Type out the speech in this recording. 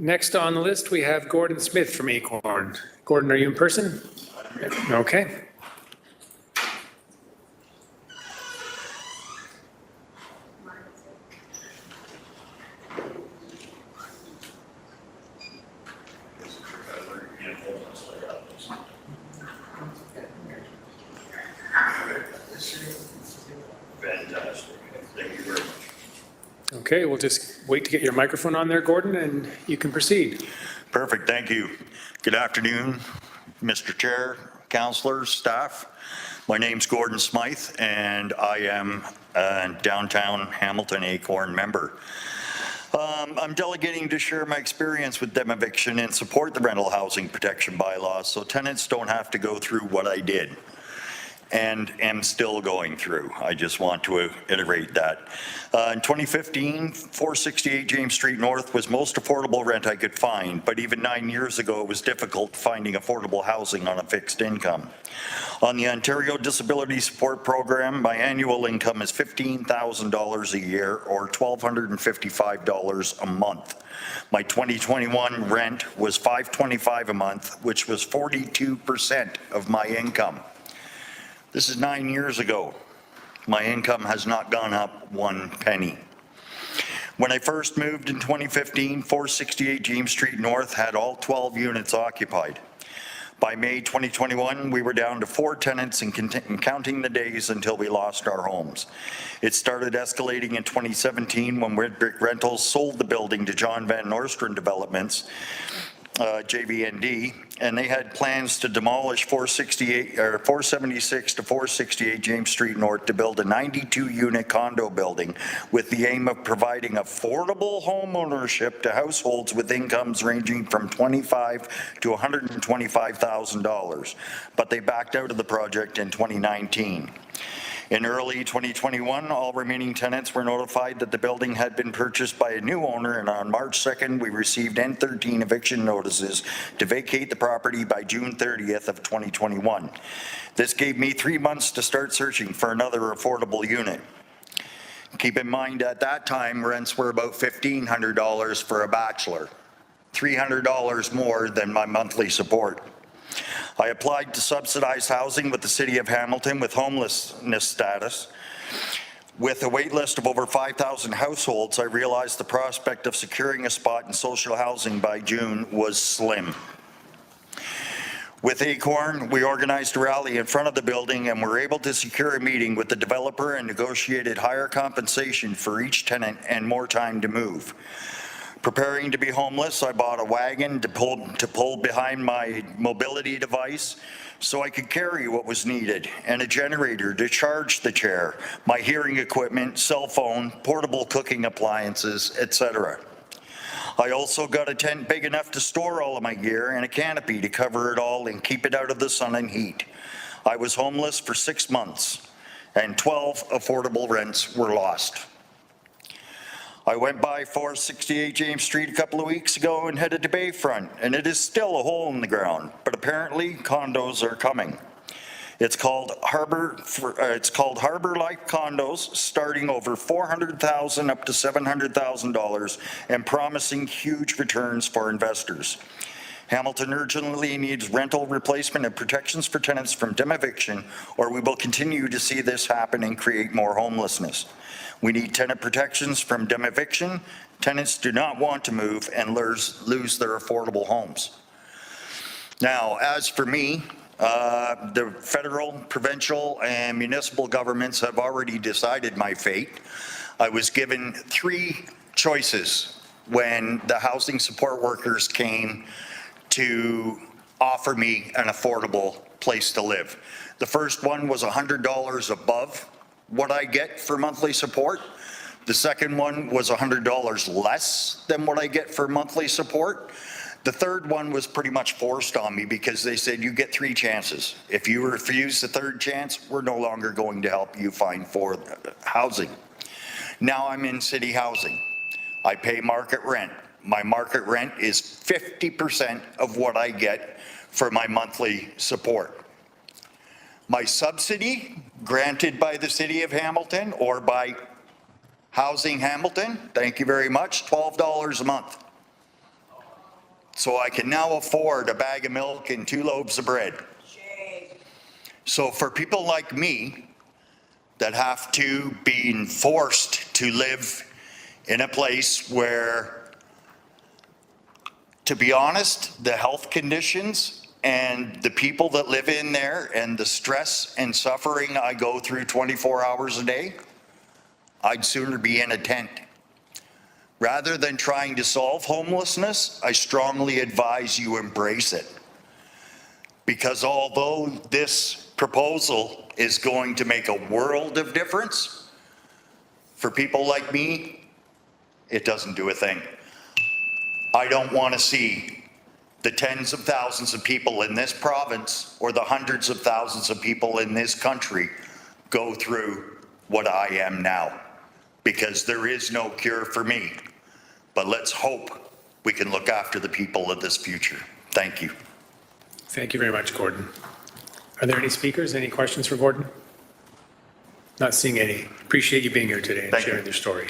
Next on the list, we have Gordon Smith from Acorn. Gordon, are you in person? Okay. Fantastic. Thank you very much. Okay, we'll just wait to get your microphone on there, Gordon, and you can proceed. Perfect. Thank you. Good afternoon, Mr. Chair, councillors, staff. My name's Gordon Smythe, and I am a downtown Hamilton Acorn member. I'm delegating to share my experience with eviction and support the rental housing protection bylaws so tenants don't have to go through what I did and am still going through. I just want to iterate that. In 2015, 468 James Street North was most affordable rent I could find, but even 9 years ago, it was difficult finding affordable housing on a fixed income. On the Ontario Disability Support Program, my annual income is $15,000 a year or $1,255 a month. My 2021 rent was $525 a month, which was 42% of my income. This is 9 years ago. My income has not gone up one penny. When I first moved in 2015, 468 James Street North had all 12 units occupied. By May 2021, we were down to 4 tenants and counting the days until we lost our homes. It started escalating in 2017 when Red Brick Rentals sold the building to John Van Nostrand Developments, JVND, and they had plans to demolish 476 to 468 James Street North to build a 92-unit condo building with the aim of providing affordable home ownership to households with incomes ranging from $25,000 to $125,000. But they backed out of the project in 2019. In early 2021, all remaining tenants were notified that the building had been purchased by a new owner, and on March 2nd, we received N13 eviction notices to vacate the property by June 30th of 2021. This gave me 3 months to start searching for another affordable unit. Keep in mind, at that time, rents were about $1,500 for a bachelor, $300 more than my monthly support. I applied to subsidize housing with the City of Hamilton with homelessness status. With a wait list of over 5,000 households, I realized the prospect of securing a spot in social housing by June was slim. With Acorn, we organized a rally in front of the building and were able to secure a meeting with the developer and negotiated higher compensation for each tenant and more time to move. Preparing to be homeless, I bought a wagon to pull behind my mobility device so I could carry what was needed, and a generator to charge the chair, my hearing equipment, cell phone, portable cooking appliances, etc. I also got a tent big enough to store all of my gear and a canopy to cover it all and keep it out of the sun and heat. I was homeless for 6 months, and 12 affordable rents were lost. I went by 468 James Street a couple of weeks ago and headed to Bayfront, and it is still a hole in the ground, but apparently condos are coming. It's called Harbor Life Condos, starting over $400,000 up to $700,000 and promising huge returns for investors. Hamilton urgently needs rental replacement and protections for tenants from eviction, or we will continue to see this happen and create more homelessness. We need tenant protections from eviction. Tenants do not want to move and lose their affordable homes. Now, as for me, the federal, provincial, and municipal governments have already decided my fate. I was given 3 choices when the housing support workers came to offer me an affordable place to live. The first one was $100 above what I get for monthly support. The second one was $100 less than what I get for monthly support. The third one was pretty much forced on me because they said you get 3 chances. If you refuse the third chance, we're no longer going to help you find housing. Now I'm in city housing. I pay market rent. My market rent is 50% of what I get for my monthly support. My subsidy, granted by the City of Hamilton or by Housing Hamilton, thank you very much, $12 a month. so I can now afford a bag of milk and 2 loaves of bread. So for people like me that have to be forced to live in a place where, to be honest, the health conditions and the people that live in there and the stress and suffering I go through 24 hours a day, I'd sooner be in a tent. Rather than trying to solve homelessness, I strongly advise you embrace it. Because although this proposal is going to make a world of difference, for people like me, it doesn't do a thing. I don't want to see the tens of thousands of people in this province or the hundreds of thousands of people in this country go through what I am now, because there is no cure for me. But let's hope we can look after the people of this future. Thank you. Thank you very much, Gordon. Are there any speakers? Any questions for Gordon? Not seeing any. Appreciate you being here today and Thank you. sharing your story.